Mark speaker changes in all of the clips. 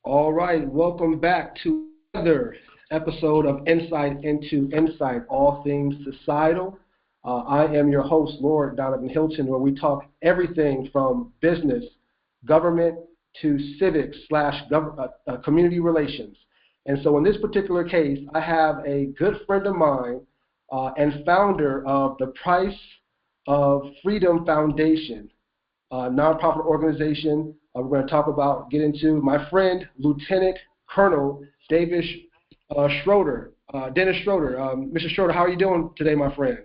Speaker 1: All right, welcome back to another episode of Insight into Insight, all things societal. I am your host, Lord Donovan Hilton, where we talk everything from business, government, to civics slash community relations. And so in this particular case, I have a good friend of mine and founder of the Price of Freedom Foundation, nonprofit organization. We're going to get into my friend, Lieutenant Colonel Davis Schroeder. Dennis Schroeder. Mr. Schroeder, how are you doing today, my friend?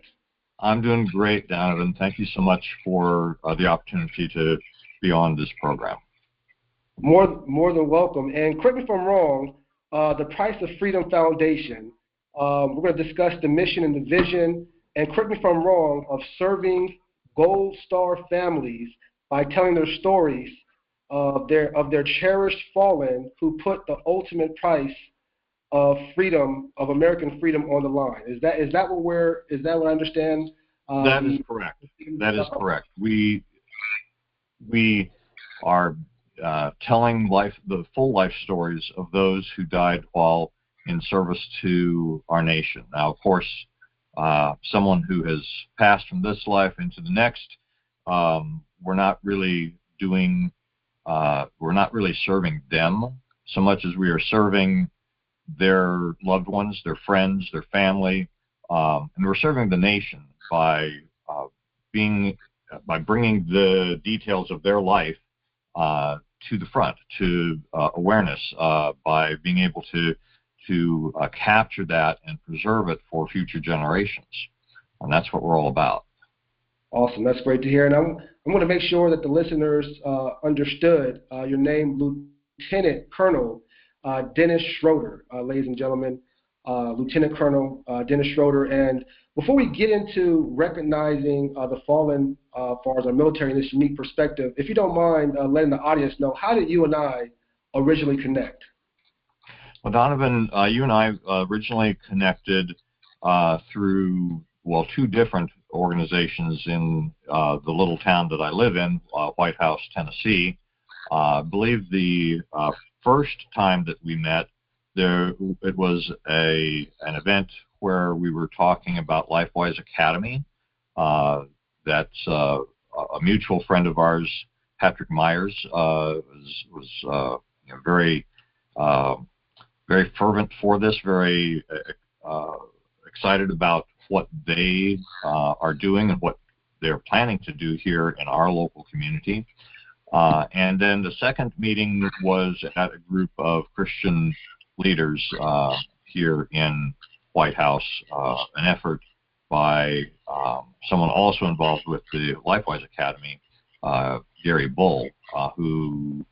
Speaker 2: I'm doing great, Donovan. Thank you so much for the opportunity to be on this program.
Speaker 1: More than welcome. And correct me if I'm wrong, the Price of Freedom Foundation, we're going to discuss the mission and the vision, and correct me if I'm wrong, of serving Gold Star families by telling their stories of their cherished fallen who put the ultimate price of freedom, of American freedom, on the line. Is that what I understand?
Speaker 2: That is correct. That is correct. We are telling the full life stories of those who died while in service to our nation. Now, of course, someone who has passed from this life into the next, we're not really serving them so much as we are serving their loved ones, their friends, their family, and we're serving the nation by bringing the details of their life to the front, to awareness, by being able to capture that and preserve it for future generations. And that's what we're all about.
Speaker 1: Awesome. That's great to hear. And I'm going to make sure that the listeners understood your name, Lieutenant Colonel Dennis Schroeder, ladies and gentlemen, Lieutenant Colonel Dennis Schroeder. And before we get into recognizing the fallen as far as our military in this unique perspective, if you don't mind letting the audience know, how did you and I originally connect?
Speaker 2: Well, Donovan, you and I originally connected through, two different organizations in the little town that I live in, White House, Tennessee. I believe the first time that we met, it was an event where we were talking about LifeWise Academy. That's a mutual friend of ours, Patrick Myers, was very very fervent for this, very excited about what they are doing and what they're planning to do here in our local community. And then the second meeting was at a group of Christian leaders here in White House, an effort by someone also involved with the LifeWise Academy, Gary Bull, who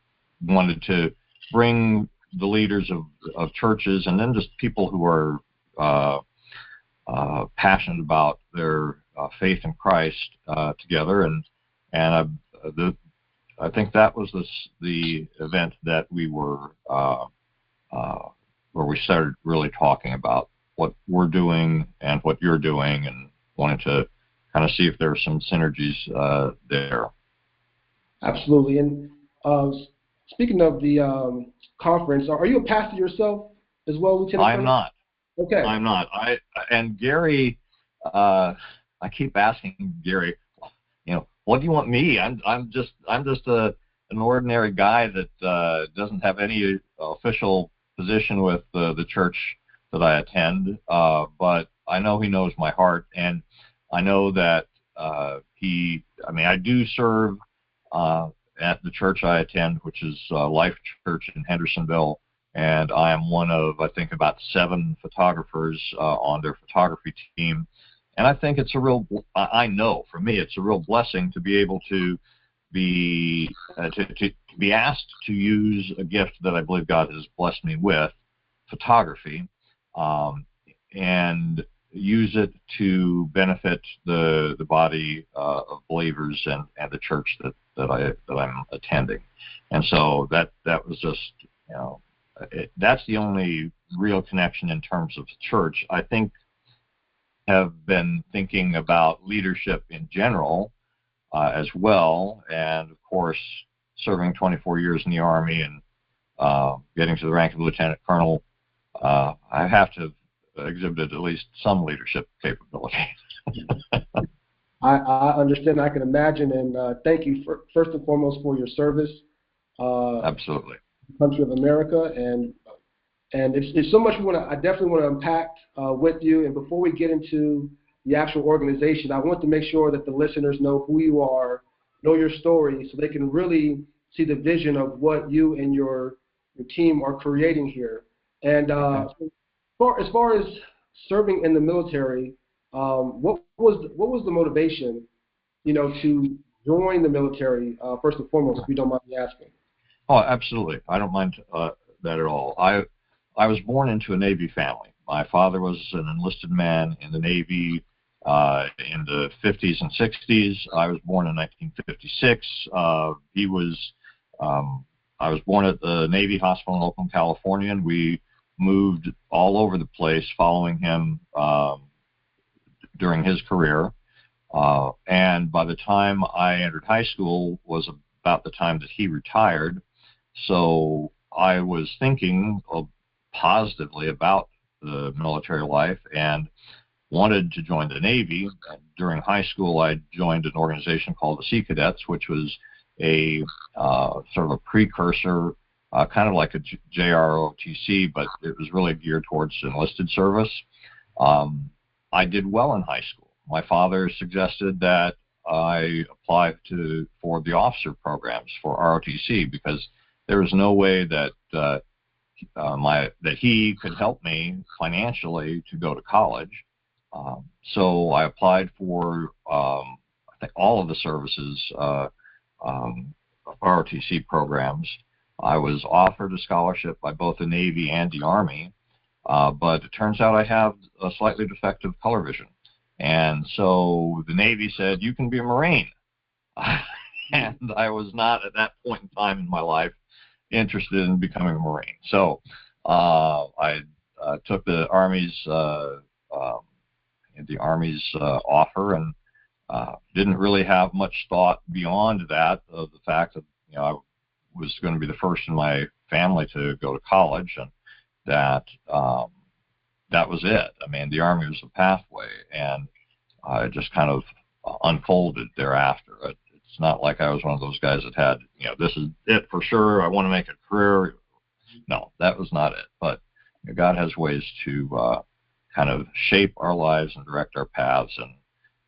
Speaker 2: wanted to bring the leaders of churches and then just people who are passionate about their faith in Christ together, and I think that was the event that we were where we started really talking about what we're doing and what you're doing, and wanted to kind of see if there are some synergies there.
Speaker 1: Absolutely. And speaking of the conference, are you a pastor yourself as well, Lieutenant?
Speaker 2: I'm not.
Speaker 1: Okay.
Speaker 2: I'm not. And Gary, I keep asking Gary, what do you want me? I'm just an ordinary guy that doesn't have any official position with the church that I attend, but I know he knows my heart, and I know that I do serve at the church I attend, which is Life Church in Hendersonville, and I am one of, I think, about 7 photographers on their photography team. And I think I know for me, it's a real blessing to be able to be asked to use a gift that I believe God has blessed me with, photography, and use it to benefit the body of believers and the church that I'm attending. And so that was just, that's the only real connection in terms of church. I think have been thinking about leadership in general as well, and of course serving 24 years in the Army and getting to the rank of lieutenant colonel, I have to have exhibited at least some leadership capability.
Speaker 1: I understand. I can imagine, and thank you first and foremost for your service.
Speaker 2: Absolutely.
Speaker 1: Country of America, and it's so much I definitely want to unpack with you. And before we get into the actual organization, I want to make sure that the listeners know who you are, know your story, so they can really see the vision of what you and your team are creating here. And as far as serving in the military, what was the motivation, to join the military first and foremost, if you don't mind me asking?
Speaker 2: Oh, absolutely. I don't mind that at all. I was born into a Navy family. My father was an enlisted man in the Navy in the 50s and 60s. I was born in 1956. I was born at the Navy Hospital in Oakland, California, and we moved all over the place following him during his career. And by the time I entered high school was about the time that he retired. So I was thinking positively about the military life and wanted to join the Navy. During high school, I joined an organization called the Sea Cadets, which was a sort of a precursor, kind of like a JROTC, but it was really geared towards enlisted service. I did well in high school. My father suggested that I apply for the officer programs for ROTC because there was no way that that he could help me financially to go to college. So I applied for I think all of the services ROTC programs. I was offered a scholarship by both the Navy and the Army, but it turns out I have a slightly defective color vision. And so the Navy said, you can be a Marine. And I was not at that point in time in my life interested in becoming a Marine. So I took the Army's offer and didn't really have much thought beyond that of the fact that I was going to be the first in my family to go to college, and that that was it. I mean, the Army was the pathway, and it just kind of unfolded thereafter. It's not like I was one of those guys that had, this is it for sure, I want to make a career. No, that was not it. But God has ways to kind of shape our lives and direct our paths. And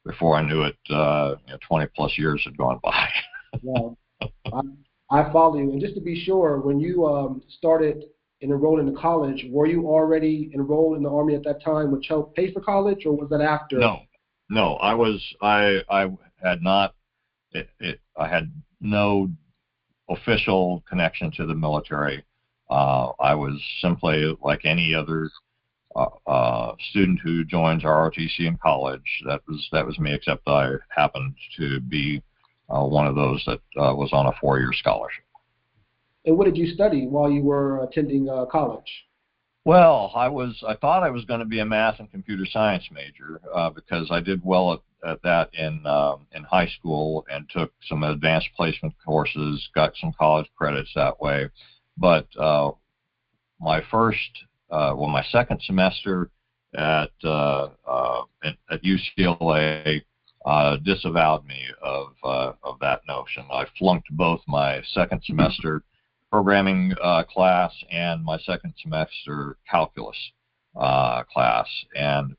Speaker 2: before I knew it, 20 plus years had gone by.
Speaker 1: Well, I follow you. And just to be sure, when you started and enrolled into college, were you already enrolled in the Army at that time, which helped pay for college, or was that after?
Speaker 2: No, I had not. I had no official connection to the military. I was simply like any other student who joins ROTC in college. That was me, except I happened to be one of those that was on a 4-year scholarship.
Speaker 1: And what did you study while you were attending college?
Speaker 2: Well, I thought I was going to be a math and computer science major because I did well at that in high school and took some advanced placement courses, got some college credits that way. But my second semester at UCLA disavowed me of that notion. I flunked both my second semester programming class and my second semester calculus class, and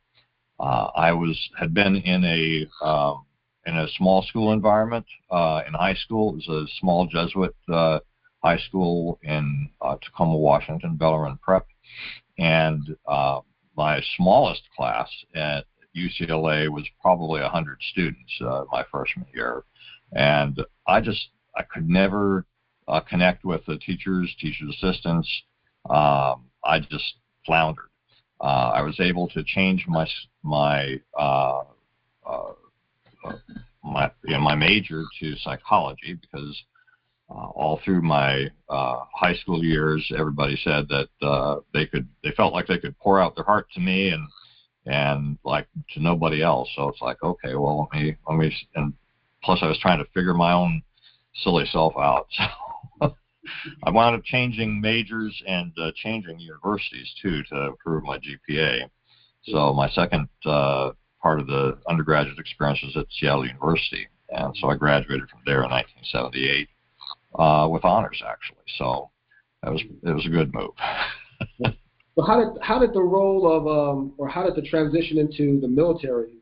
Speaker 2: I had been in a small school environment in high school. It was a small Jesuit high school in Tacoma, Washington, Bellarmine Prep, and my smallest class at UCLA was probably 100 students my freshman year, and I could never connect with the teachers assistants. I just floundered. I was able to change my major to psychology because all through my high school years, everybody said that they felt like they could pour out their heart to me and like to nobody else. So it's like, okay, well, let me, and plus I was trying to figure my own silly self out. So I wound up changing majors and changing universities, too, to improve my GPA. So my second part of the undergraduate experience was at Seattle University. And so I graduated from there in 1978 with honors, actually. So it was a good move.
Speaker 1: So how did the role of or how did the transition into the military?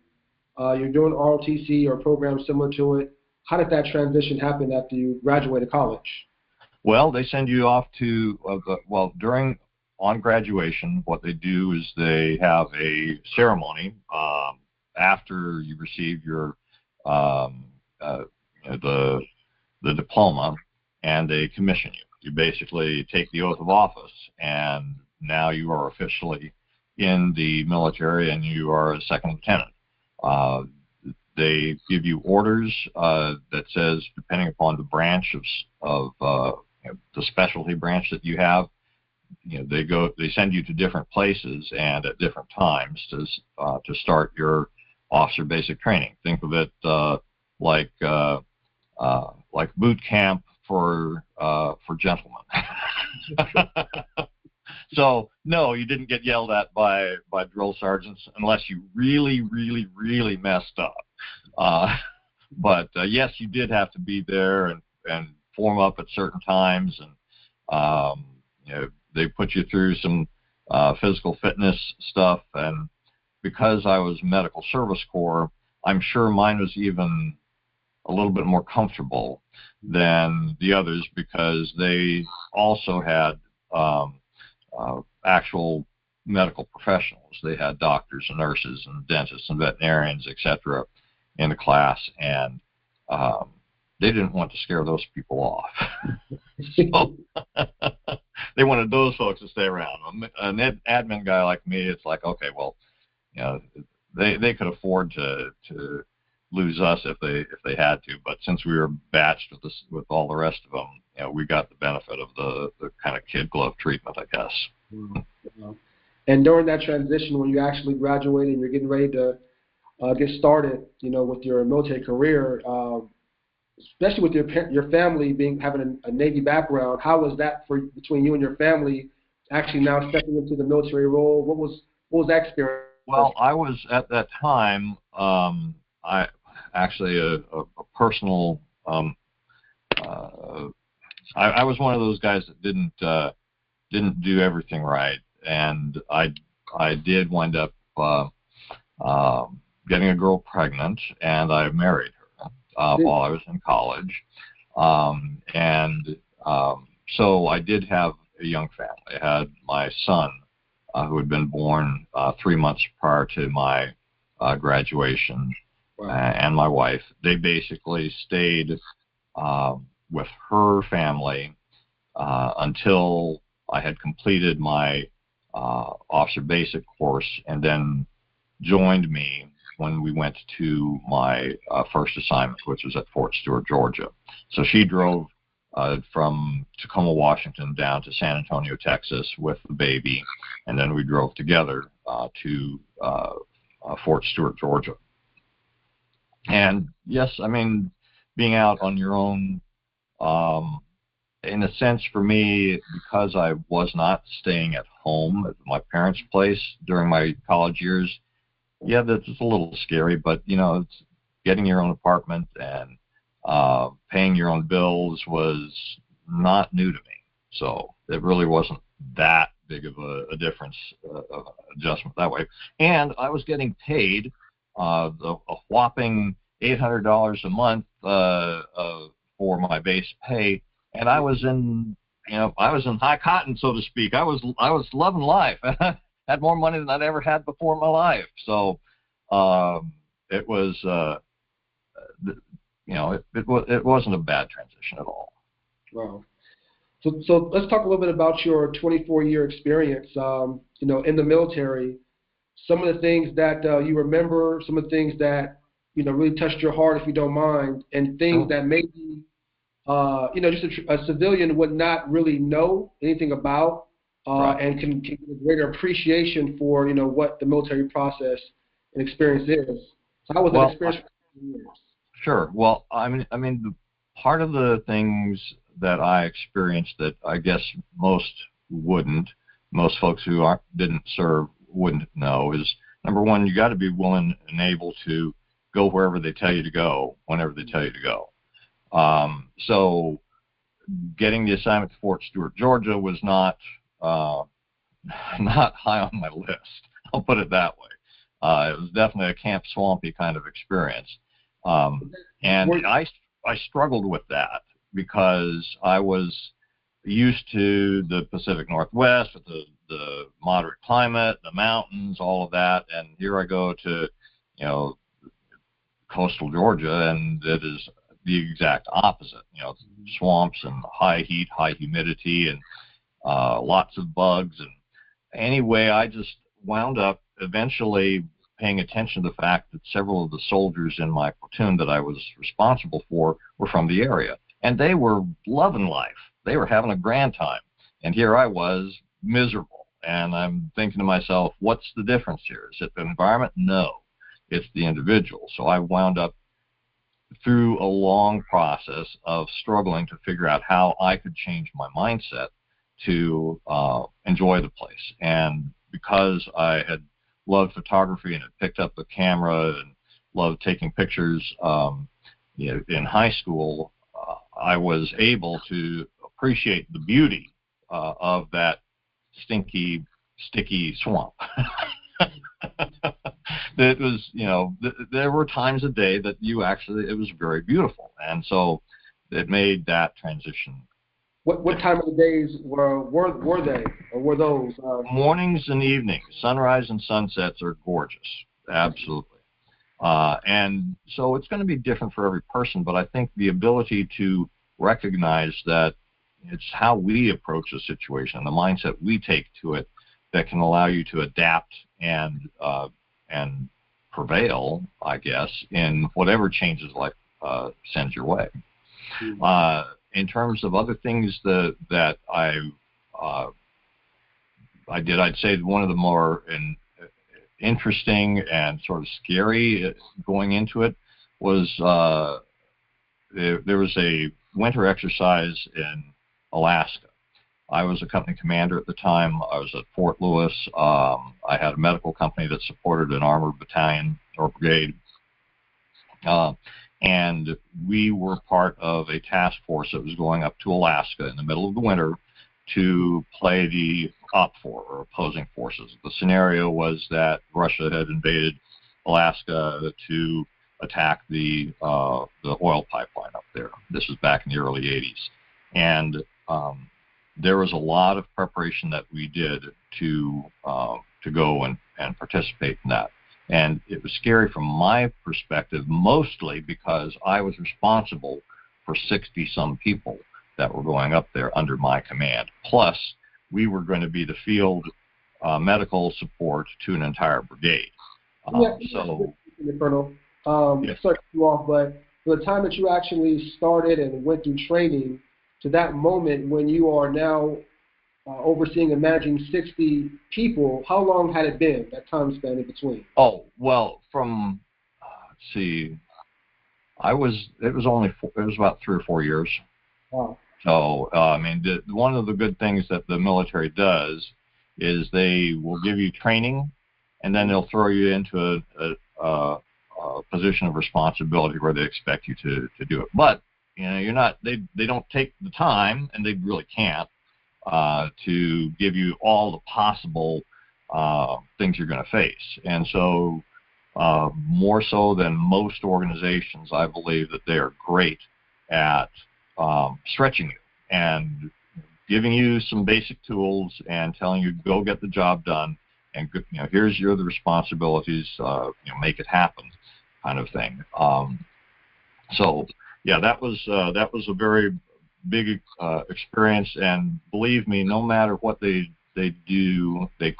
Speaker 1: You're doing ROTC or programs similar to it. How did that transition happen after you graduated college?
Speaker 2: Well, they send you off to on graduation. What they do is they have a ceremony after you receive your the diploma, and they commission you. You basically take the oath of office, and now you are officially in the military, and you are a second lieutenant. They give you orders that says, depending upon the branch of the specialty branch that you have, they send you to different places and at different times to start your officer basic training. Think of it like boot camp for gentlemen. So no, you didn't get yelled at by drill sergeants unless you really, really, really messed up. But yes, you did have to be there and form up at certain times, and they put you through some physical fitness stuff. And because I was medical service corps, I'm sure mine was even a little bit more comfortable than the others, because they also had actual medical professionals. They had doctors and nurses and dentists and veterinarians, etc., in the class, and they didn't want to scare those people off. So they wanted those folks to stay around. An admin guy like me, it's like, okay, well, they could afford to lose us if they had to, but since we were batched with all the rest of them, we got the benefit of the kind of kid glove treatment, I guess.
Speaker 1: Wow. And during that transition, when you actually graduated and you're getting ready to get started, with your military career, especially with your family having a Navy background, how was that between you and your family actually now stepping into the military role? What was that experience?
Speaker 2: Well, I was at that time. I actually a personal. I was one of those guys that didn't do everything right, and I did wind up getting a girl pregnant, and I married her while I was in college, so I did have a young family. I had my son, who had been born 3 months prior to my graduation. Wow. And my wife. They basically stayed with her family until I had completed my officer basic course, and then joined me when we went to my first assignment, which was at Fort Stewart, Georgia. So she drove from Tacoma, Washington, down to San Antonio, Texas, with the baby, and then we drove together to Fort Stewart, Georgia. And yes, I mean, being out on your own, in a sense for me, because I was not staying at home at my parents' place during my college years, yeah, that's a little scary, but, it's getting your own apartment and paying your own bills was not new to me. So it really wasn't that big of a difference, adjustment that way. And I was getting paid a whopping $800 a month for my base pay, and I was in high cotton, so to speak. I was loving life. I had more money than I'd ever had before in my life. So it was it wasn't a bad transition at all.
Speaker 1: Wow. So let's talk a little bit about your 24-year experience, in the military. Some of the things that you remember, some of the things that really touched your heart, if you don't mind, and things that maybe just a civilian would not really know anything about, right. And can get a greater appreciation for what the military process and experience is. So how was that experience for you?
Speaker 2: Sure. Well, I mean, part of the things that I experienced that I guess most folks who didn't serve wouldn't know is, number one, you got to be willing and able to go wherever they tell you to go, whenever they tell you to go. So getting the assignment to Fort Stewart, Georgia was not high on my list. I'll put it that way. It was definitely a Camp Swampy kind of experience. And I struggled with that because I was used to the Pacific Northwest with the moderate climate, the mountains, all of that. And here I go to, coastal Georgia, and it is the exact opposite. Swamps and high heat, high humidity, and lots of bugs. And anyway, I just wound up eventually paying attention to the fact that several of the soldiers in my platoon that I was responsible for were from the area, and they were loving life. They were having a grand time, and here I was miserable. And I'm thinking to myself, what's the difference here? Is it the environment? No, it's the individual. So I wound up through a long process of struggling to figure out how I could change my mindset to enjoy the place. And because I had loved photography and had picked up the camera and loved taking pictures in high school, I was able to appreciate the beauty of that stinky, sticky swamp. It was, there were times a day that it was very beautiful. And so it made that transition.
Speaker 1: What time of the days were they, or were those?
Speaker 2: Mornings and evenings. Sunrise and sunsets are gorgeous. Absolutely. And so it's going to be different for every person, but I think the ability to recognize that it's how we approach a situation, the mindset we take to it, that can allow you to adapt and prevail, I guess, in whatever changes life sends your way. In terms of other things that I did, I'd say one of the more interesting and sort of scary going into it was there was a winter exercise in Alaska. I was a company commander at the time. I was at Fort Lewis. I had a medical company that supported an armored battalion or brigade. And we were part of a task force that was going up to Alaska in the middle of the winter to play the OPFOR, or opposing forces. The scenario was that Russia had invaded Alaska to attack the oil pipeline up there. This was back in the early 80s. And there was a lot of preparation that we did to go and participate in that. And it was scary from my perspective, mostly because I was responsible for 60-some people that were going up there under my command. Plus, we were going to be the field medical support to an entire brigade.
Speaker 1: Colonel,
Speaker 2: yes.
Speaker 1: sorry to cut you off, but the time that you actually started and went through training to that moment when you are now overseeing and managing 60 people, how long had it been, that time span in between?
Speaker 2: Oh, well, from, let's see, it was about 3 or 4 years.
Speaker 1: Wow.
Speaker 2: So, one of the good things that the military does is they will give you training, and then they'll throw you into a position of responsibility where they expect you to do it. But, you're not, they don't take the time, and they really can't, to give you all the possible things you're going to face. And so more so than most organizations, I believe that they are great at stretching you and giving you some basic tools and telling you, go get the job done, and here's the responsibilities, make it happen, kind of thing. So yeah, that was a very big experience, and believe me, no matter what they do, they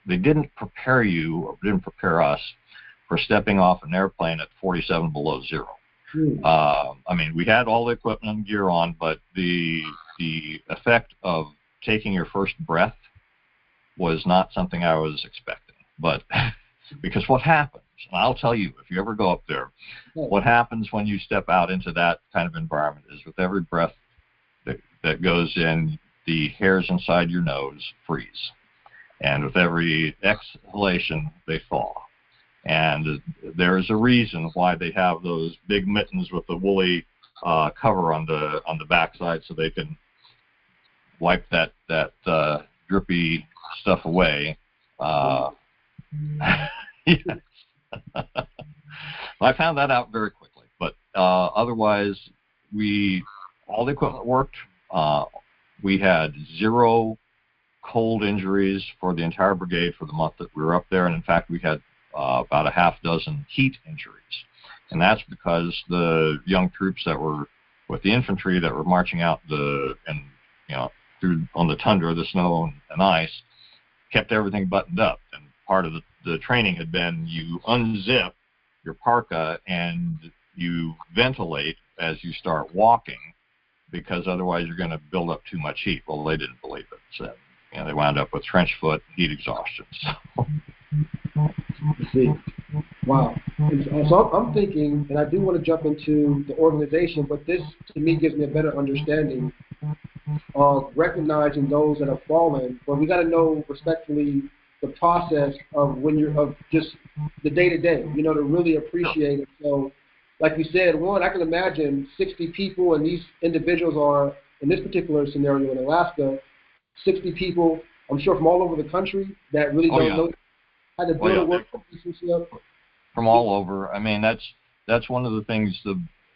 Speaker 2: didn't prepare you, or didn't prepare us for stepping off an airplane at 47 below zero. We had all the equipment and gear on, but the effect of taking your first breath was not something I was expecting. But because what happened And I'll tell you, if you ever go up there, what happens when you step out into that kind of environment is with every breath that goes in, the hairs inside your nose freeze. And with every exhalation, they thaw. And there is a reason why they have those big mittens with the woolly cover on the backside, so they can wipe that drippy stuff away. Yes. I found that out very quickly. But otherwise, all the equipment worked. We had 0 cold injuries for the entire brigade for the month that we were up there, and in fact, we had about a half dozen heat injuries, and that's because the young troops that were with the infantry that were marching out through on the tundra, the snow and ice, kept everything buttoned up. And part of the training had been you unzip your parka and you ventilate as you start walking, because otherwise you're going to build up too much heat. Well, they didn't believe it, so they wound up with trench foot, heat exhaustion. So.
Speaker 1: I see. Wow. So I'm thinking, and I do want to jump into the organization, but this to me gives me a better understanding of recognizing those that have fallen. But we got to know respectfully the process of of just the day-to-day, to really appreciate it. So like you said, I can imagine 60 people, and these individuals are, in this particular scenario in Alaska, 60 people, I'm sure from all over the country that really don't know how to build a work relationship.
Speaker 2: From all over. I mean, that's one of the things,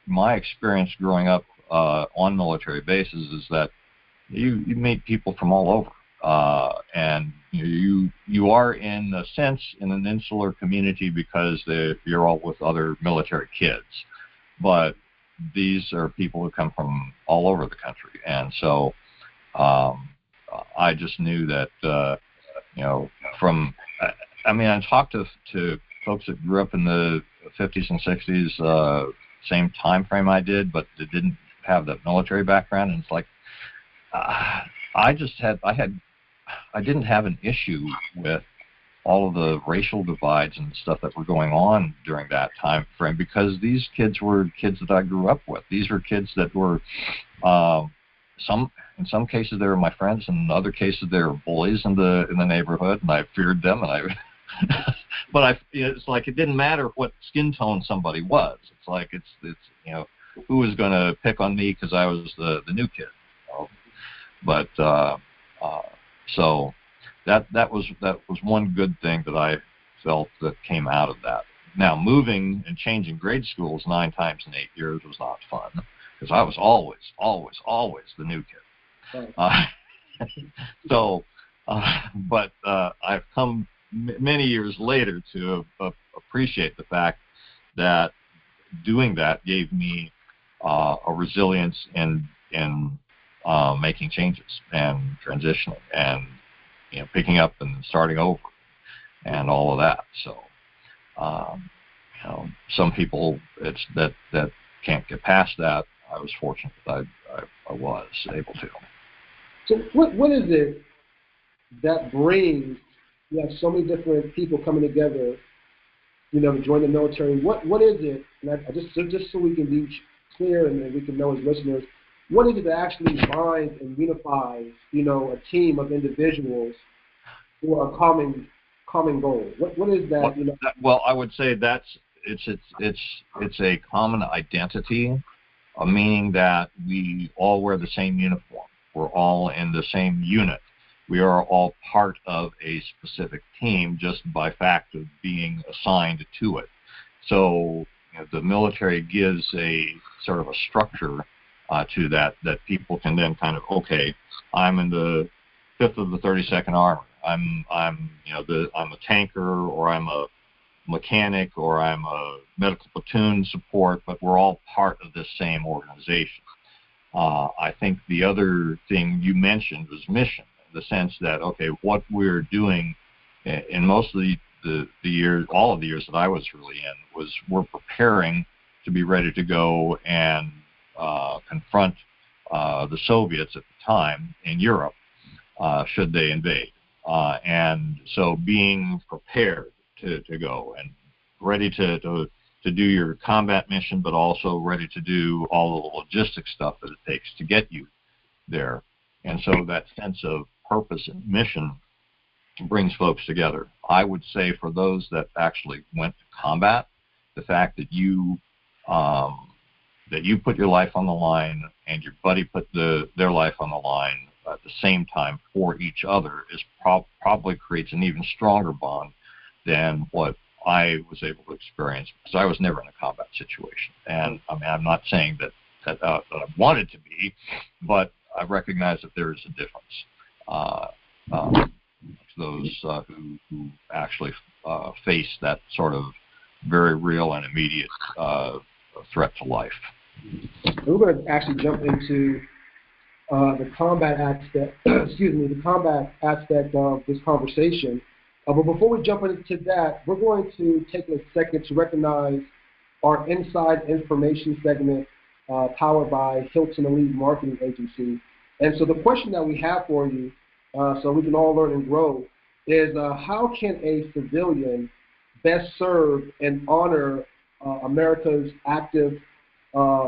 Speaker 2: my experience growing up on military bases is that you meet people from all over. And you are, in a sense, in an insular community because you're all with other military kids. But these are people who come from all over the country. And so I just knew that, I talked to folks that grew up in the 50s and 60s, same time frame I did, but they didn't have that military background. And it's like, I didn't have an issue with all of the racial divides and stuff that were going on during that time frame, because these kids were kids that I grew up with. These were kids that were, in some cases they were my friends, and in other cases they were bullies in the neighborhood, and I feared them, and but it's like it didn't matter what skin tone somebody was. It's like it's who was going to pick on me because I was the new kid. But so that was one good thing that I felt that came out of that. Now, moving and changing grade schools 9 times in 8 years was not fun, because I was always the new kid. But I've come many years later to appreciate the fact that doing that gave me a resilience in making changes and transitioning and picking up and starting over and all of that. So some people that can't get past that. I was fortunate that I was able to.
Speaker 1: So what is it that brings, you have so many different people coming together, to join the military? What is it, and I just so we can be clear and we can know as listeners, what is it that actually binds and unifies, a team of individuals for a common goal? What is that?
Speaker 2: Well, I would say it's a common identity, meaning that we all wear the same uniform. We're all in the same unit. We are all part of a specific team just by fact of being assigned to it. So the military gives a sort of a structure to that people can then kind of, okay, I'm in the 5th of the 32nd Army. I'm a tanker, or I'm a mechanic, or I'm a medical platoon support, but we're all part of this same organization. I think the other thing you mentioned was mission, in the sense that, okay, what we're doing in most of the years, all of the years that I was really in, was we're preparing to be ready to go and confront the Soviets at the time in Europe, should they invade. And so being prepared to go. And ready to do your combat mission, but also ready to do all the logistics stuff that it takes to get you there. And so that sense of purpose and mission brings folks together. I would say for those that actually went to combat, the fact that you put your life on the line and your buddy put their life on the line at the same time for each other is probably creates an even stronger bond than what I was able to experience, because I was never in a combat situation. And I mean, I'm not saying that I wanted to be, but I recognize that there is a difference. Those who actually face that sort of very real and immediate threat to life.
Speaker 1: We're going to actually jump into the combat aspect. The combat aspect of this conversation. But before we jump into that, we're going to take a second to recognize our Inside Information segment powered by Hilton Elite Marketing Agency. And so the question that we have for you, so we can all learn and grow, is how can a civilian best serve and honor America's active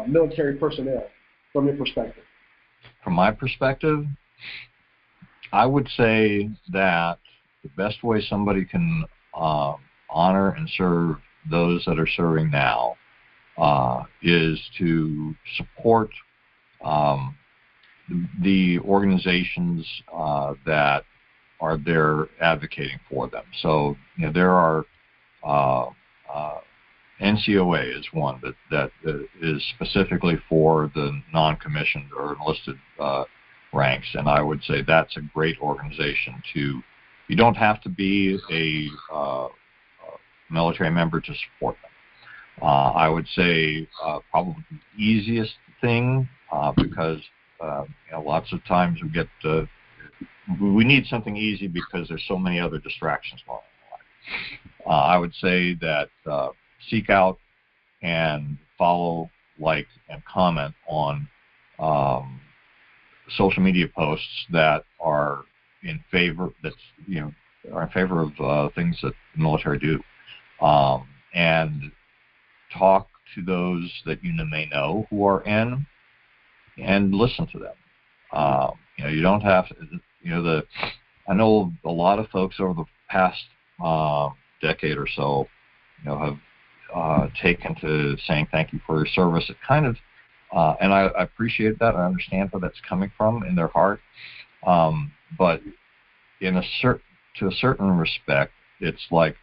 Speaker 1: military personnel from your perspective?
Speaker 2: From my perspective, I would say that the best way somebody can honor and serve those that are serving now is to support the organizations that are there advocating for them. So there are NCOA is one that is specifically for the non-commissioned or enlisted ranks, and I would say that's a great organization to. You don't have to be a military member to support them. I would say probably the easiest thing because lots of times we need something easy because there's so many other distractions going on. I would say that seek out and follow, like, and comment on social media posts that are in favor of things that the military do, and talk to those that you may know who are in, and listen to them. You don't have to. I know a lot of folks over the past decade or so, have taken to saying thank you for your service. It kind of, and I appreciate that. I understand where that's coming from in their heart. But to a certain respect, it's like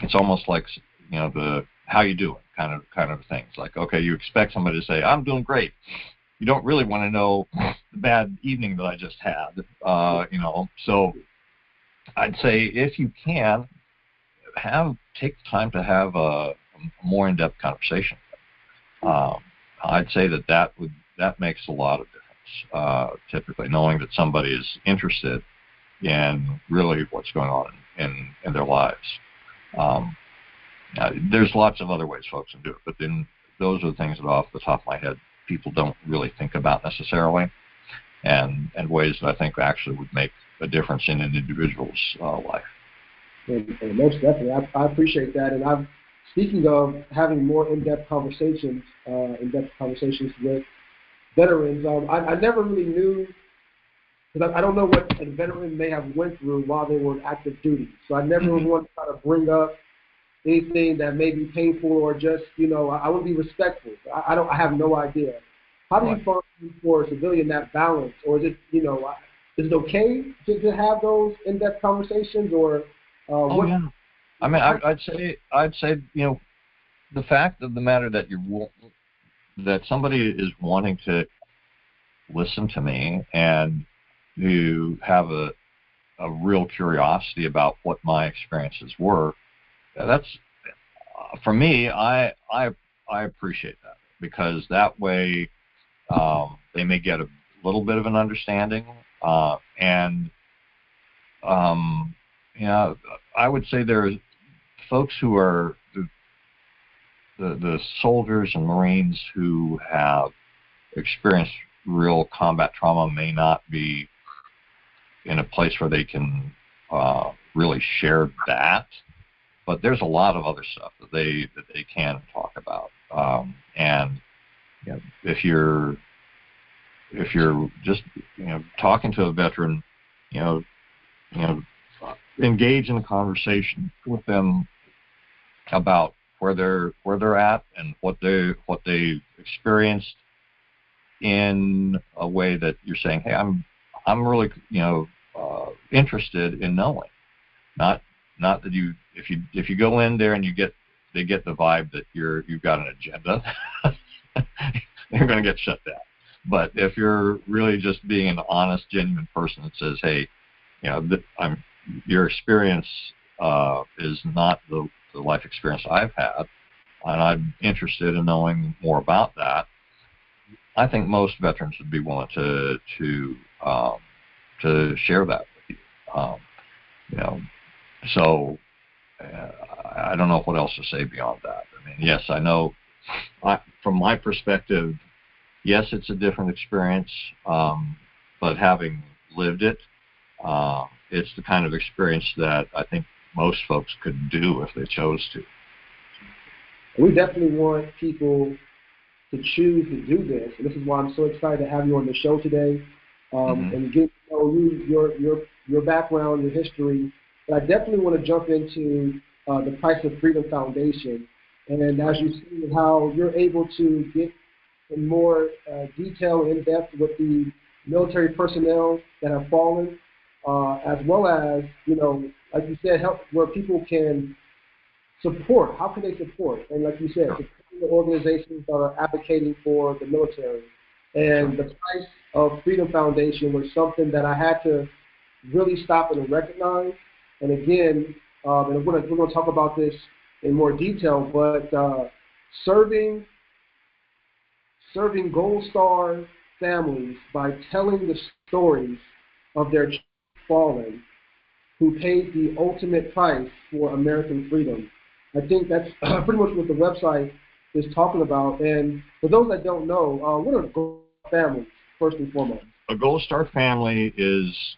Speaker 2: it's almost like the how you doing kind of things. Like, okay, you expect somebody to say I'm doing great. You don't really want to know the bad evening that I just had. So I'd say if you can take the time to have a more in-depth conversation. I'd say that makes a lot of difference. Typically, knowing that somebody is interested in really what's going on in their lives. There's lots of other ways folks can do it, but then those are the things that off the top of my head people don't really think about necessarily, and ways that I think actually would make a difference in an individual's life.
Speaker 1: And most definitely, I appreciate that. And speaking of having more in-depth conversations with veterans, I never really knew, because I don't know what a veteran may have went through while they were in active duty. So I never want to try to bring up anything that may be painful or just, I would be respectful. I have no idea. How do you find for a civilian that balance, or is it, is it okay to have those in-depth conversations, or?
Speaker 2: Yeah. I mean, I'd say, the fact of the matter that somebody is wanting to listen to me and to have a real curiosity about what my experiences were, that's, for me, I appreciate that, because that way they may get a little bit of an understanding, and I would say there's folks who are the soldiers and Marines who have experienced real combat trauma may not be in a place where they can really share that. but there's a lot of other stuff that they can talk about. And you know, if you're just talking to a veteran, you know, engage in a conversation with them about where they're at and what they experienced in a way that you're saying, hey, I'm really interested in knowing. Not that if you go in there and they get the vibe that you've got an agenda, you're going to get shut down. But if you're really just being an honest, genuine person that says, hey, your experience is not the life experience I've had, and I'm interested in knowing more about that, I think most veterans would be willing to share that with you. So I don't know what else to say beyond that. I mean, yes, I know. From my perspective, yes, it's a different experience, but having lived it, it's the kind of experience that I think most folks could do if they chose to.
Speaker 1: We definitely want people to choose to do this, and this is why I'm so excited to have you on the show today, and get to know you, your background, your history. But I definitely want to jump into the Price of Freedom Foundation, and as you see how you're able to get in more detail and in-depth with the military personnel that have fallen, as well as, like you said, help where people can support. How can they support? And like you said, support the organizations that are advocating for the military. And the Price of Freedom Foundation was something that I had to really stop and recognize. And again, and we're going to talk about this in more detail, but serving Gold Star families by telling the stories of their fallen who paid the ultimate price for American freedom. I think that's pretty much what the website is talking about. And for those that don't know, what are Gold Star families, first and foremost?
Speaker 2: A Gold Star family is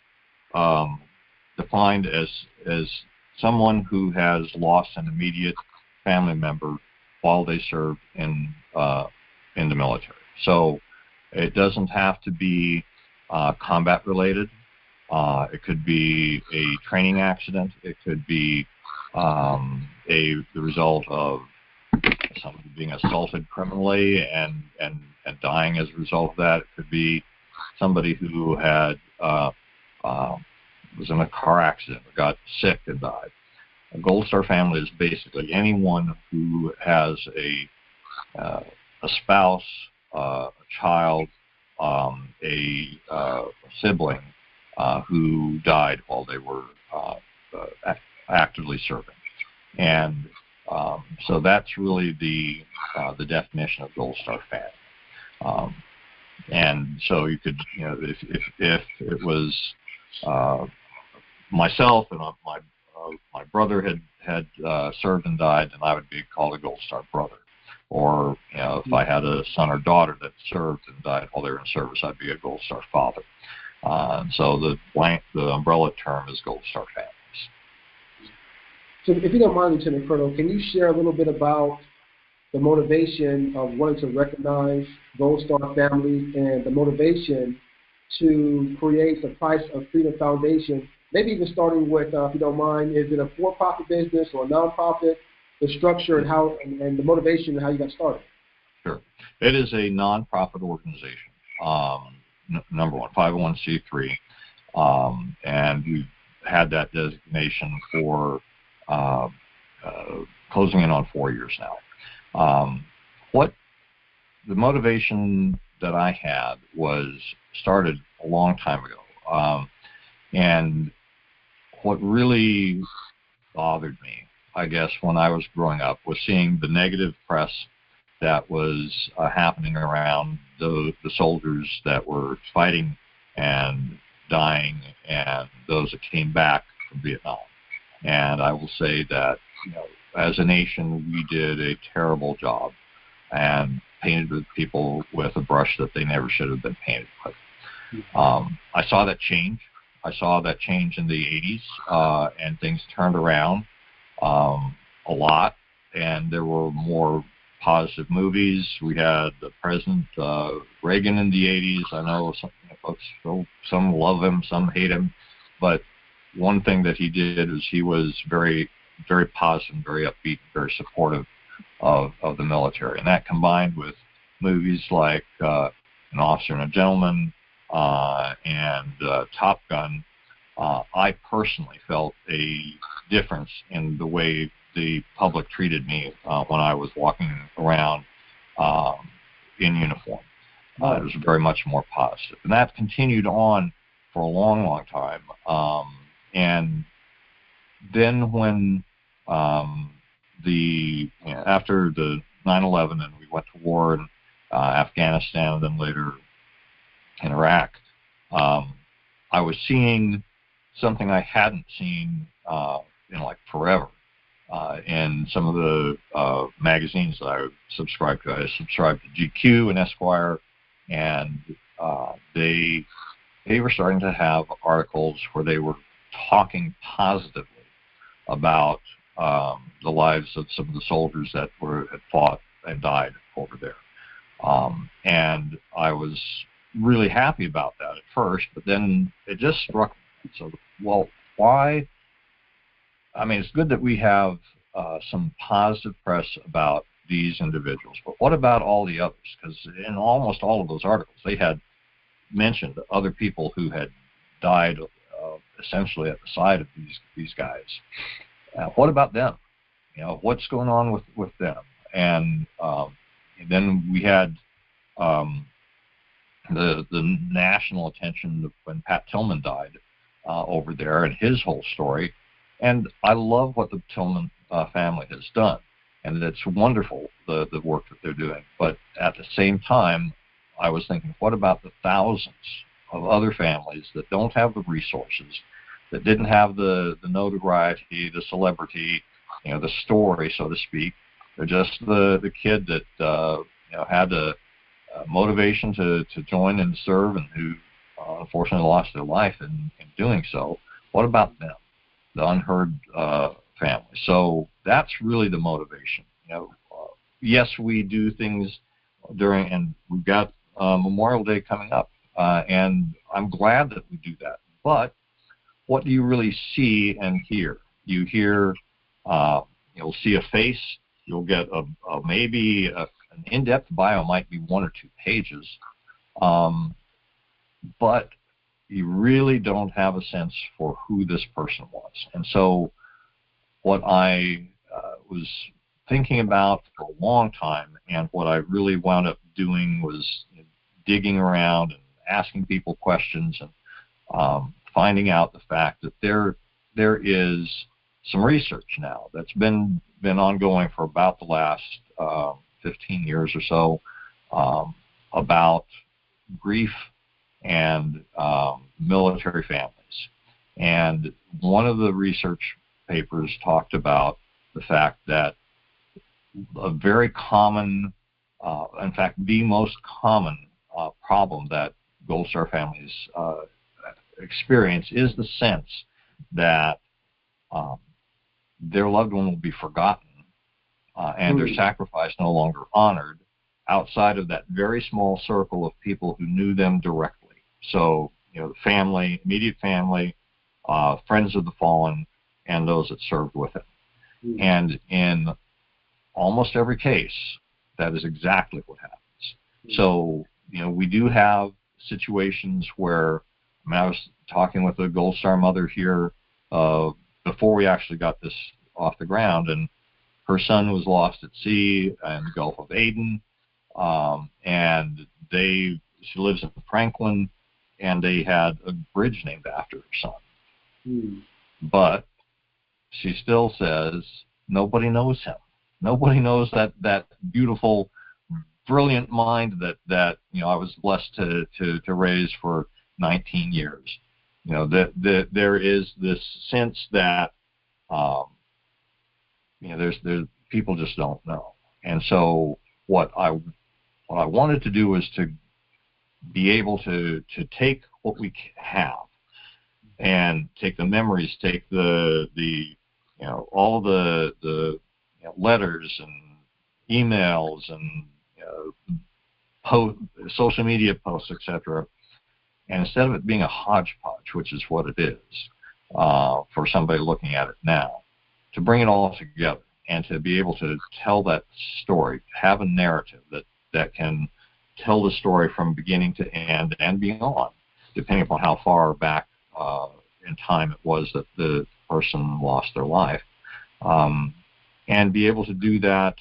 Speaker 2: defined as someone who has lost an immediate family member while they served in the military. So it doesn't have to be combat related. It could be a training accident. It could be the result of somebody being assaulted criminally and dying as a result of that. It could be somebody who had was in a car accident or got sick and died. A Gold Star family is basically anyone who has a spouse, a child, a sibling who died while they were actively serving, and so that's really the definition of Gold Star family. And so you could, if it was myself and my brother had served and died, then I would be called a Gold Star brother. Or if I had a son or daughter that served and died while they were in service, I'd be a Gold Star father. So the umbrella term is Gold Star families.
Speaker 1: So if you don't mind, Lieutenant Colonel, can you share a little bit about the motivation of wanting to recognize Gold Star families and the motivation to create the Price of Freedom Foundation? Maybe even starting with, if you don't mind, is it a for-profit business or a nonprofit? The structure and how and the motivation and how you got started.
Speaker 2: Sure, it is a nonprofit organization. Number one, 501c3, and we've had that designation for closing in on 4 years now. What the motivation that I had was started a long time ago, and what really bothered me, I guess, when I was growing up, was seeing the negative press that was happening around the soldiers that were fighting and dying and those that came back from Vietnam. And I will say that, as a nation, we did a terrible job and painted people with a brush that they never should have been painted with. I saw that change. I saw that change in the 80s, and things turned around. a lot, and there were more positive movies. We had the President Reagan in the 80s. I know some love him, some hate him, but one thing that he did is he was very, very positive, very upbeat, very supportive of the military. And that combined with movies like An Officer and a Gentleman and Top Gun, I personally felt a difference in the way the public treated me when I was walking around in uniform. It was very much more positive. And that continued on for a long, long time. And then when after the 9/11 and we went to war in Afghanistan and then later in Iraq, I was seeing something I hadn't seen in like forever. In some of the magazines that I subscribed to. I subscribed to GQ and Esquire, and they were starting to have articles where they were talking positively about the lives of some of the soldiers that had fought and died over there. And I was really happy about that at first, but then it just struck me. So, well, why? I mean, it's good that we have some positive press about these individuals, but what about all the others? Because in almost all of those articles, they had mentioned other people who had died essentially at the side of these guys. What about them? You know, what's going on with them? And then we had the national attention when Pat Tillman died over there and his whole story. And I love what the Tillman family has done, and it's wonderful, the work that they're doing. But at the same time, I was thinking, what about the thousands of other families that don't have the resources, that didn't have the notoriety, the celebrity, you know, the story, so to speak? They're just the kid that you know, had a motivation to join and serve, and who unfortunately lost their life in doing so. What about them? The unheard family. So that's really the motivation. You know, yes, we do things during, and we've got Memorial Day coming up, and I'm glad that we do that. But what do you really see and hear? You hear, you'll see a face. You'll get maybe an in-depth bio, might be 1 or 2 pages, but you really don't have a sense for who this person was. And so what I was thinking about for a long time, and what I really wound up doing, was digging around and asking people questions and finding out the fact that there is some research now that's been ongoing for about the last 15 years or so about grief and military families. And one of the research papers talked about the fact that a very common, in fact, the most common problem that Gold Star families experience is the sense that their loved one will be forgotten and their sacrifice no longer honored outside of that very small circle of people who knew them directly. So, you know, the family, immediate family, friends of the fallen, and those that served with him. And in almost every case, that is exactly what happens. So, you know, we do have situations where, I mean, I was talking with a Gold Star mother here before we actually got this off the ground, and her son was lost at sea in the Gulf of Aden, and she lives in Franklin, and they had a bridge named after her son. But she still says nobody knows him. Nobody knows that beautiful, brilliant mind that you know, I was blessed to raise for 19 years. You know, that there is this sense that you know, there's people just don't know. And so what I wanted to do was to be able to take what we have and take the memories, take the you know, all the letters and emails and social media posts, etc. And instead of it being a hodgepodge, which is what it is for somebody looking at it now, to bring it all together and to be able to tell that story, have a narrative that can tell the story from beginning to end and beyond, depending upon how far back in time it was that the person lost their life, and be able to do that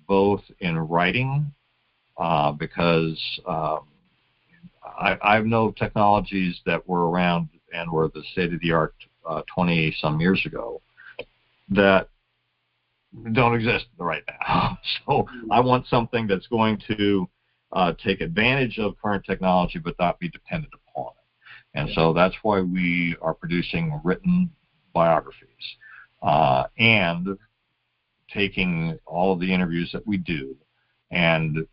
Speaker 2: both in writing, because I know technologies that were around and were the state-of-the-art 20-some years ago that don't exist right now. So I want something that's going to take advantage of current technology but not be dependent upon it. And so that's why we are producing written biographies and taking all of the interviews that we do and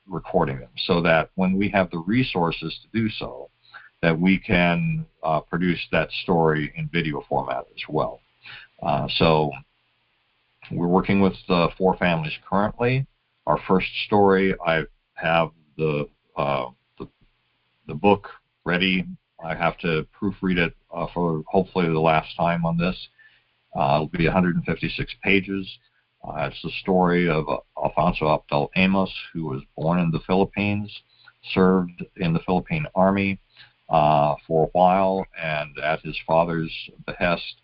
Speaker 2: recording them, so that when we have the resources to do so, that we can produce that story in video format as well. So we're working with 4 families currently. Our first story, I have the book ready. I have to proofread it for hopefully the last time on this. It'll be 156 pages. It's the story of Alfonso Abdel Amos, who was born in the Philippines, served in the Philippine Army for a while, and at his father's behest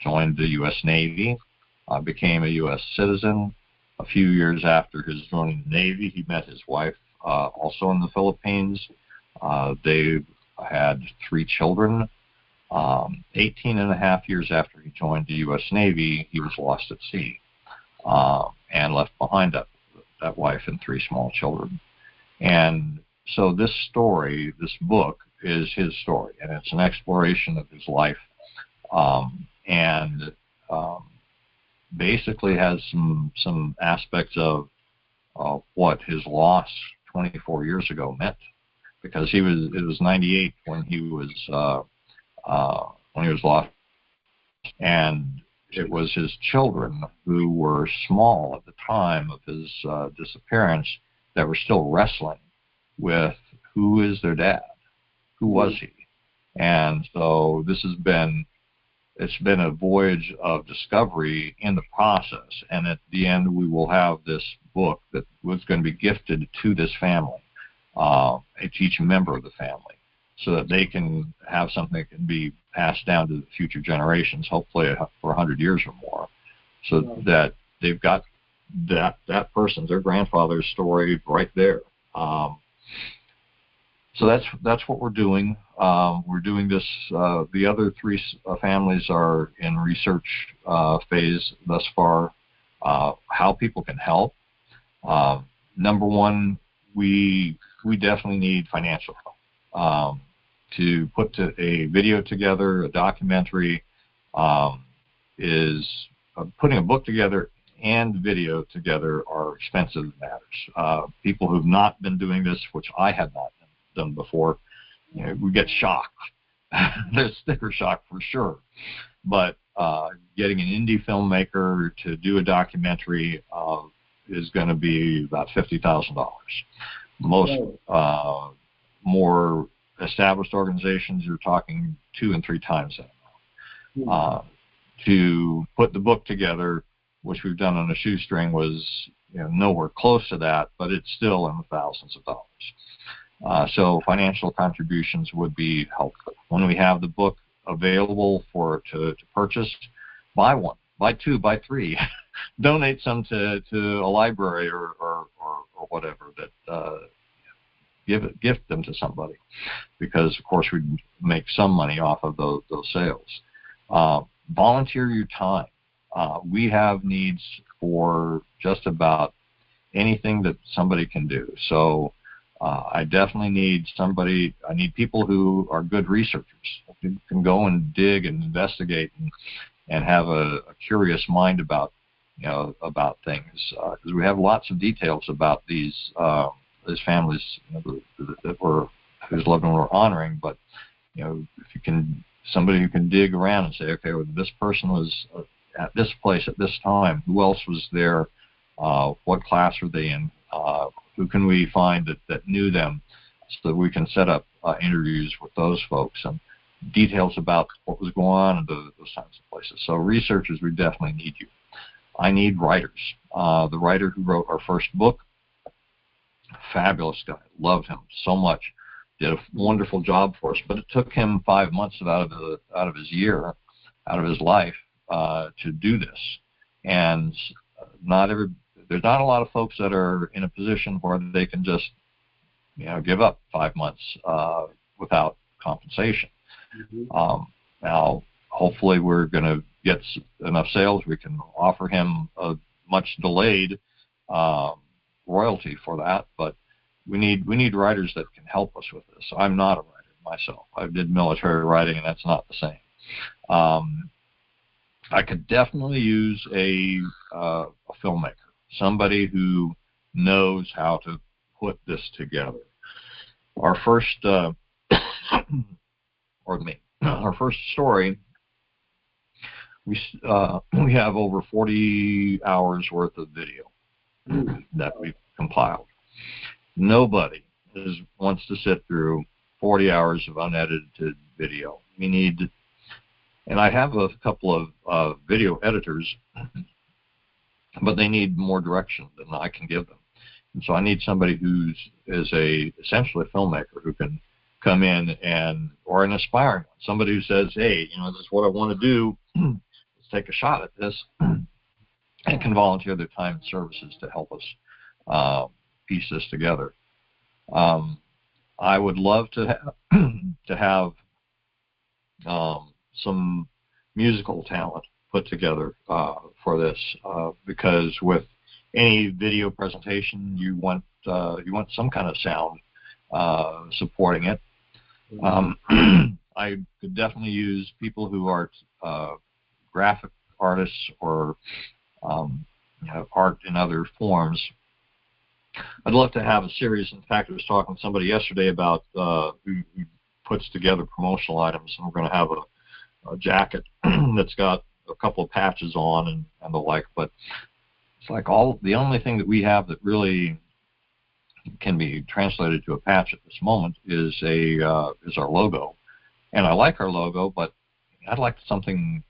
Speaker 2: joined the U.S. Navy, became a U.S. citizen. A few years after his joining the Navy, he met his wife also in the Philippines. They had 3 children. 18 and a half years after he joined the U.S. Navy, he was lost at sea and left behind that wife and 3 small children. And so this story, this book, is his story, and it's an exploration of his life, and basically has some aspects of what his loss 24 years ago meant, because it was 98 when he was lost, and it was his children, who were small at the time of his disappearance, that were still wrestling with who is their dad, who was he. And so it's been a voyage of discovery in the process, and at the end we will have this book that was going to be gifted to this family, to each member of the family, so that they can have something that can be passed down to the future generations, hopefully for 100 years or more, so that they've got that person's, their grandfather's story right there. So that's what we're doing. We're doing this. The other 3 families are in research phase thus far. How people can help. Number one, we definitely need financial help. To put a video together, a documentary, is putting a book together and video together are expensive matters. People who've not been doing this, which I had not done before, we get shocked. There's sticker shock for sure. But getting an indie filmmaker to do a documentary is going to be about $50,000. Most more established organizations are talking 2 and 3 times that. To put the book together, which we've done on a shoestring, was nowhere close to that, but it's still in the thousands of dollars. So financial contributions would be helpful. When we have the book available to purchase, buy 1, buy 2, buy 3. Donate some to a library or whatever, that gift them to somebody, because of course we make some money off of those sales. Volunteer your time. We have needs for just about anything that somebody can do. So I definitely need somebody. I need people who are good researchers, who can go and dig and investigate and have a curious mind about things, because we have lots of details about these families whose loved one we're honoring. But if you can, somebody who can dig around and say, okay, well, this person was at this place at this time? Who else was there? What class were they in? Who can we find that knew them so that we can set up interviews with those folks and details about what was going on in those kinds of places. So researchers, we definitely need you. I need writers. The writer who wrote our first book, fabulous guy, loved him so much, did a wonderful job for us, but it took him 5 months out of his year, out of his life, to do this. And there's not a lot of folks that are in a position where they can just, give up 5 months without compensation. Mm-hmm. Now, hopefully, we're going to get enough sales. We can offer him a much delayed royalty for that, but we need writers that can help us with this. I'm not a writer myself. I did military writing, and that's not the same. I could definitely use a filmmaker, somebody who knows how to put this together. Our first, our first story, we have over 40 hours worth of video that we've compiled. Nobody wants to sit through 40 hours of unedited video. We need, and I have a couple of video editors, but they need more direction than I can give them. And so I need somebody is essentially a filmmaker who can come in or an aspiring one, somebody who says, hey, this is what I want to do. Let's take a shot at this, and can volunteer their time and services to help us piece this together. I would love to have some musical talent put together for this, because with any video presentation, you want some kind of sound supporting it. I could definitely use people who are graphic artists or art in other forms. I'd love to have a series. In fact, I was talking to somebody yesterday about who puts together promotional items, and we're going to have a jacket that's got a couple of patches on and the like. But it's like the only thing that we have that really can be translated to a patch at this moment is our logo. And I like our logo, but I'd like something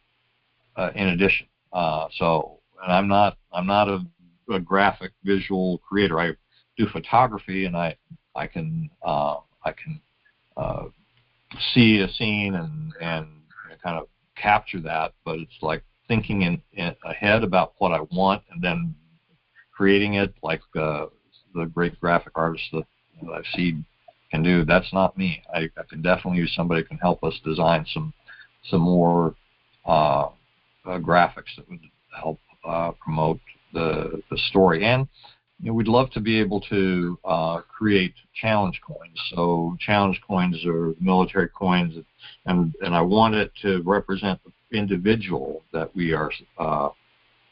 Speaker 2: in addition. And I'm not a graphic visual creator. I do photography, and I can see a scene and kind of capture that, but it's like thinking ahead about what I want and then creating it like the great graphic artists that I've seen can do. That's not me. I can definitely use somebody who can help us design some more graphics that would help promote the story. And we'd love to be able to create challenge coins. So challenge coins are military coins, and I want it to represent the individual that we are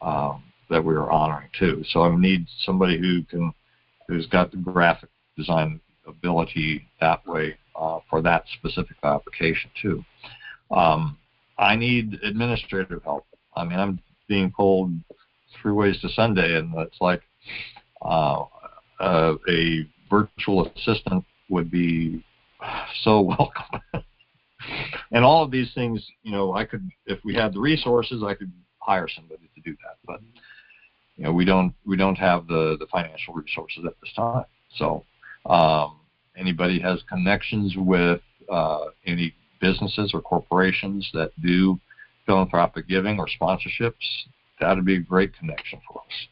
Speaker 2: honoring too. So I need somebody who's got the graphic design ability that way for that specific application too. I need administrative help. I mean, I'm being pulled through ways to Sunday, and it's like a virtual assistant would be so welcome. And all of these things, I could, if we had the resources, I could hire somebody to do that. But we don't have the financial resources at this time. So anybody has connections with any businesses or corporations that do philanthropic giving or sponsorships, that would be a great connection for us.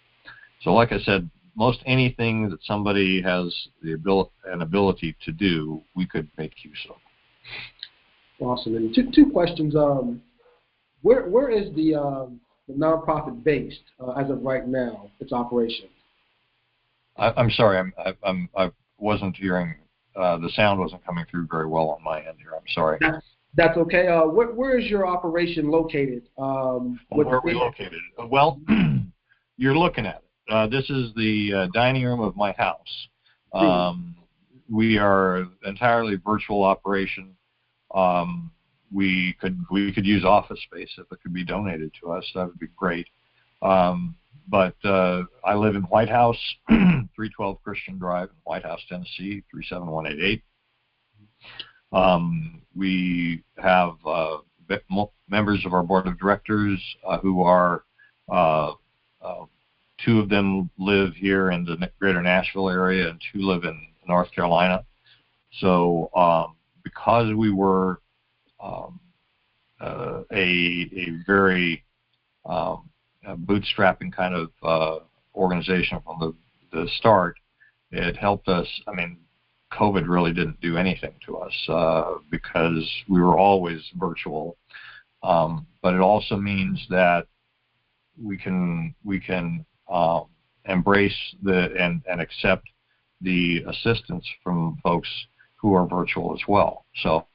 Speaker 2: So like I said, most anything that somebody has the ability to do, we could make use of.
Speaker 1: Awesome. And two questions. Where is the nonprofit based as of right now? Its operation.
Speaker 2: I'm sorry. I wasn't hearing. The sound wasn't coming through very well on my end here. I'm sorry.
Speaker 1: That's okay. Where is your operation located?
Speaker 2: Where are we located? Well, you're looking at it. This is the dining room of my house. We are entirely virtual operation. we could use office space if it could be donated to us. That would be great. But I live in White House, 312 Christian Drive in White House, Tennessee, 37188. We have members of our board of directors who are, two of them live here in the greater Nashville area and two live in North Carolina. So because we were a very bootstrapping kind of organization from the start, it helped us. I mean, COVID really didn't do anything to us because we were always virtual. But it also means that we can embrace and accept the assistance from folks who are virtual as well. So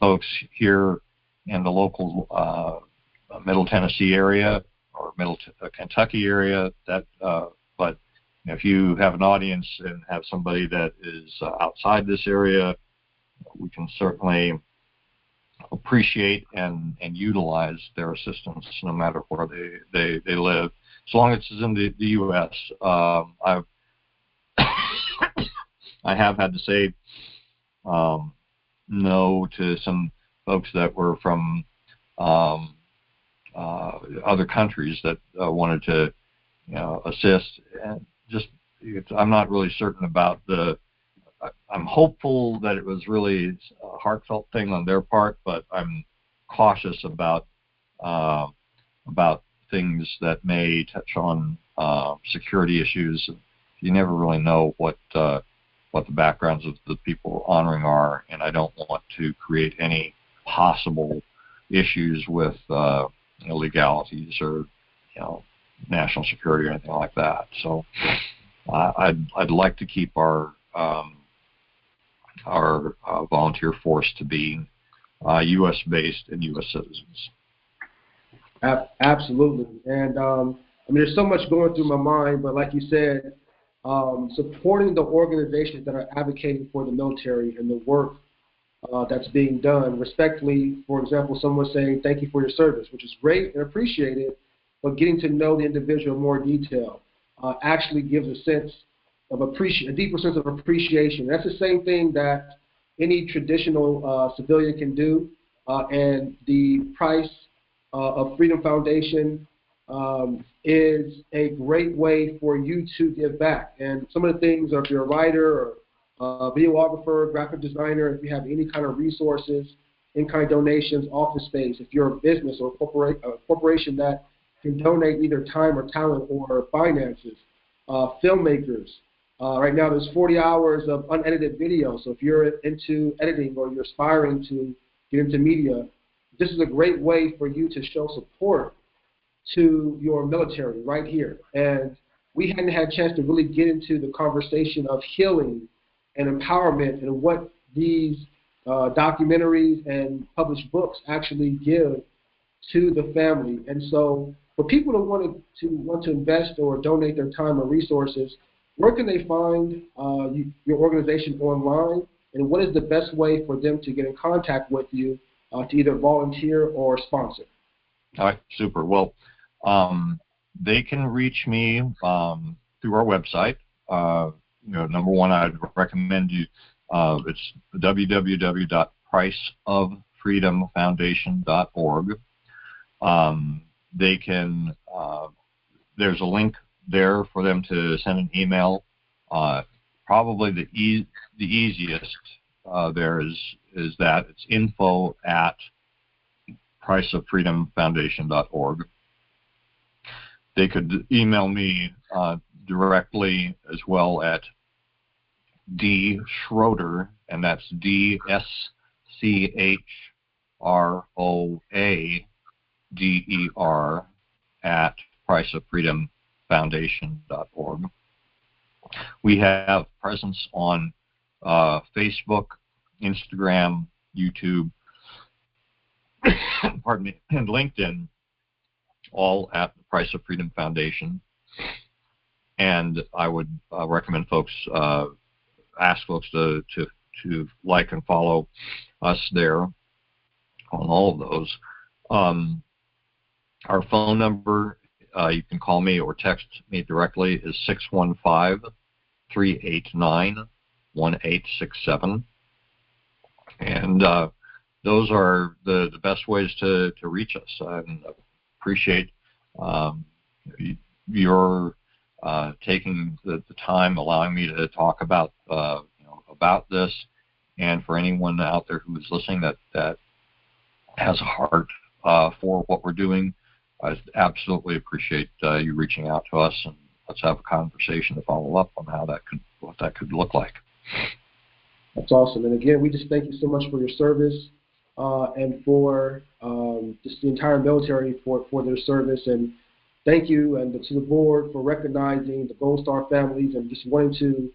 Speaker 2: folks here in the local Middle Tennessee area or Middle Kentucky area, that but if you have an audience and have somebody that is outside this area, we can certainly appreciate and utilize their assistance no matter where they live, as long as it's in the U.S. I have had to say no to some folks that were from other countries that wanted to assist, and just I'm not really certain about I'm hopeful that it was really a heartfelt thing on their part, but I'm cautious about things that may touch on security issues. You never really know what the backgrounds of the people honoring are, and I don't want to create any possible issues with legalities or national security or anything like that. So I'd like to keep our volunteer force to be U.S. based and U.S. citizens.
Speaker 1: Absolutely. And I mean, there's so much going through my mind, but like you said, supporting the organizations that are advocating for the military and the work that's being done respectfully. For example, someone saying thank you for your service, which is great and appreciated, but getting to know the individual in more detail actually gives a sense of a deeper sense of appreciation. That's the same thing that any traditional civilian can do, and the Price of Freedom Foundation is a great way for you to give back. And some of the things, if you're a writer or videographer, graphic designer, if you have any kind of resources, in-kind donations, office space, if you're a business or a corporation that can donate either time or talent or finances, filmmakers. Right now there's 40 hours of unedited video, so if you're into editing or you're aspiring to get into media, this is a great way for you to show support to your military right here. And we hadn't had a chance to really get into the conversation of healing and empowerment and what these documentaries and published books actually give to the family. And so for people that want to invest or donate their time or resources, where can they find your organization online, and what is the best way for them to get in contact with you to either volunteer or sponsor?
Speaker 2: All right, super. Well, they can reach me through our website. Number one, I'd recommend you. It's www.priceoffreedomfoundation.org. They can. There's a link there for them to send an email. Probably the easiest there is that it's info@priceoffreedomfoundation.org. They could email me directly as well at D Schroeder, and that's DSCHROADER at priceoffreedomfoundation.org. We have presence on Facebook, Instagram, YouTube, pardon me, and LinkedIn, all at the Price of Freedom Foundation. And I would recommend folks, ask folks to like and follow us there on all of those. Our phone number, you can call me or text me directly, is 615-389-1867. And those are the best ways to reach us. I appreciate your taking the time, allowing me to talk about about this, and for anyone out there who is listening that has a heart for what we're doing, I absolutely appreciate you reaching out to us, and let's have a conversation to follow up on what that could look like.
Speaker 1: That's awesome. And again, we just thank you so much for your service and for just the entire military for their service. And thank you and to the board for recognizing the Gold Star families and just wanting to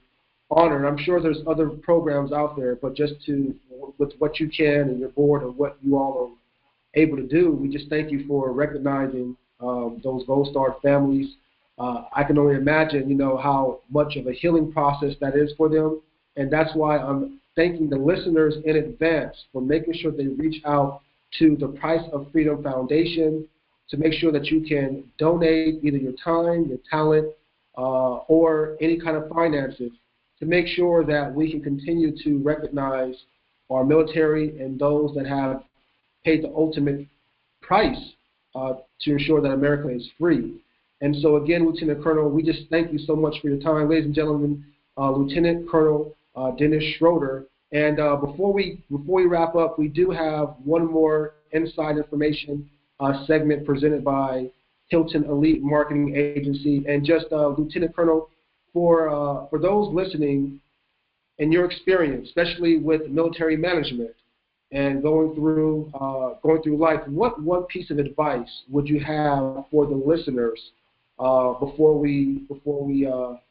Speaker 1: honor. And I'm sure there's other programs out there, but just with what you can and your board and what you all are able to do, we just thank you for recognizing those Gold Star families. I can only imagine, how much of a healing process that is for them. And that's why I'm thanking the listeners in advance for making sure they reach out to the Price of Freedom Foundation to make sure that you can donate either your time, your talent, or any kind of finances to make sure that we can continue to recognize our military and those that have paid the ultimate price to ensure that America is free. And so again, Lieutenant Colonel, we just thank you so much for your time. Ladies and gentlemen, Lieutenant Colonel Dennis Schroeder. And before we wrap up, we do have one more inside information segment presented by Hilton Elite Marketing Agency. And just Lieutenant Colonel, for those listening, in your experience, especially with military management and going through life, what one piece of advice would you have for the listeners before we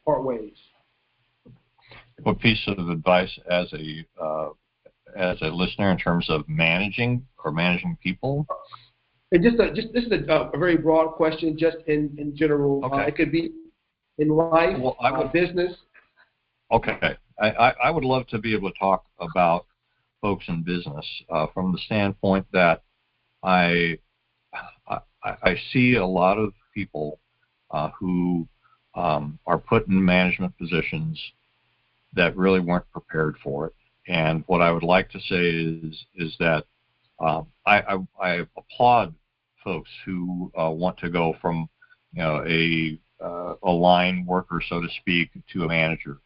Speaker 1: part ways?
Speaker 2: What piece of advice as a listener in terms of managing people?
Speaker 1: And this is a very broad question, just in general.
Speaker 2: Okay.
Speaker 1: It could be in life, business.
Speaker 2: Okay. I would love to be able to talk about folks in business from the standpoint that I see a lot of people who are put in management positions that really weren't prepared for it. And what I would like to say is that I applaud folks who want to go from a line worker, so to speak, to a manager.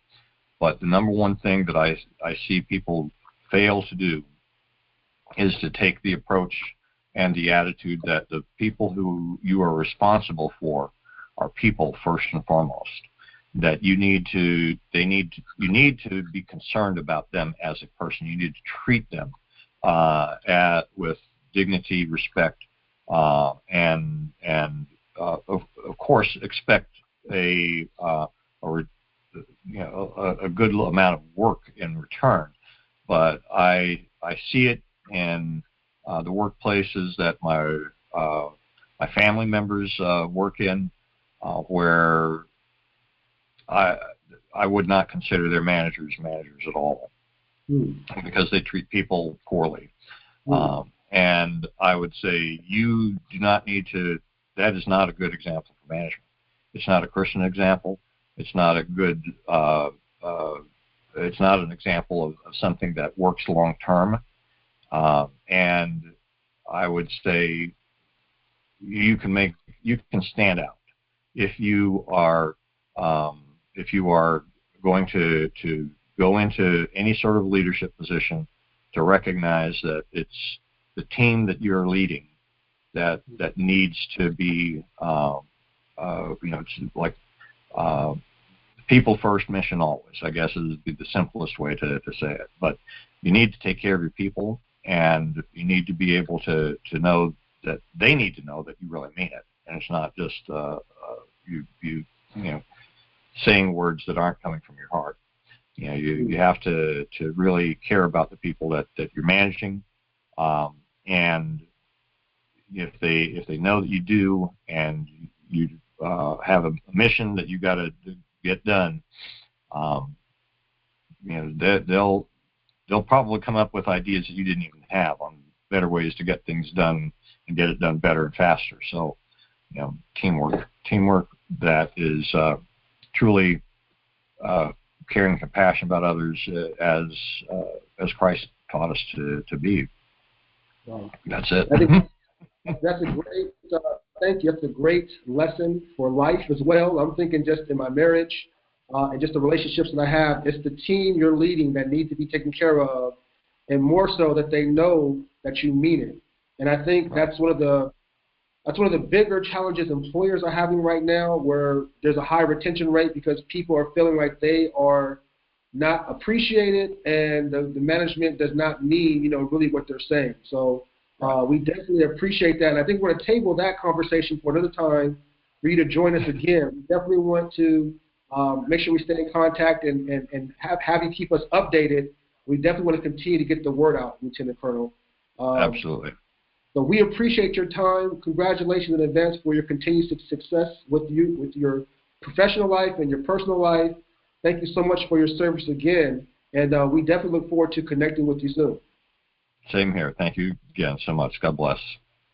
Speaker 2: But the number one thing that I see people fail to do is to take the approach and the attitude that the people who you are responsible for are people first and foremost. That you need to be concerned about them as a person. You need to treat them with dignity, respect, and of course expect a good amount of work in return. But I see it in the workplaces that my family members work in, where I would not consider their managers at all, because they treat people poorly. And I would say you do not need to. That is not a good example for management. It's not a Christian example. It's not a good. It's not an example of something that works long term. And I would say you can stand out if you are going to go into any sort of leadership position, to recognize that it's the team that you're leading that needs to be like people first, mission always, I guess would be the simplest way to say it. But you need to take care of your people, and you need to be able to know that they need to know that you really mean it, and it's not just you saying words that aren't coming from your heart. You have to really care about the people that you're managing, and if they know that you do, and you have a mission that you got to get done, they'll probably come up with ideas that you didn't even have on better ways to get things done and get it done better and faster. So, teamwork that is truly caring and compassion about others as Christ taught us to be.
Speaker 1: Wow.
Speaker 2: That's it.
Speaker 1: I think that's a great, thank you. That's a great lesson for life as well. I'm thinking just in my marriage and just the relationships that I have, it's the team you're leading that needs to be taken care of, and more so that they know that you mean it. And I think that's one of the bigger challenges employers are having right now, where there's a high retention rate because people are feeling like they are not appreciated, and the management does not mean, really what they're saying. So we definitely appreciate that. And I think we're going to table that conversation for another time for you to join us again. We definitely want to make sure we stay in contact and have you keep us updated. We definitely want to continue to get the word out, Lieutenant Colonel.
Speaker 2: Absolutely.
Speaker 1: So we appreciate your time. Congratulations in advance for your continued success with your professional life and your personal life. Thank you so much for your service again, and we definitely look forward to connecting with you soon.
Speaker 2: Same here. Thank you again so much. God bless.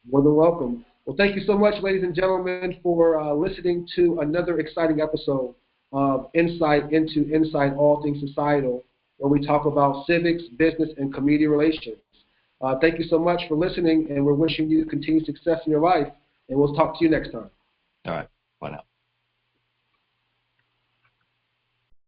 Speaker 1: More than welcome. Well, thank you so much, ladies and gentlemen, for listening to another exciting episode of Insight into Insight, All Things Societal, where we talk about civics, business, and community relations. Thank you so much for listening, and we're wishing you continued success in your life, and we'll talk to you next time.
Speaker 2: All right. Bye now.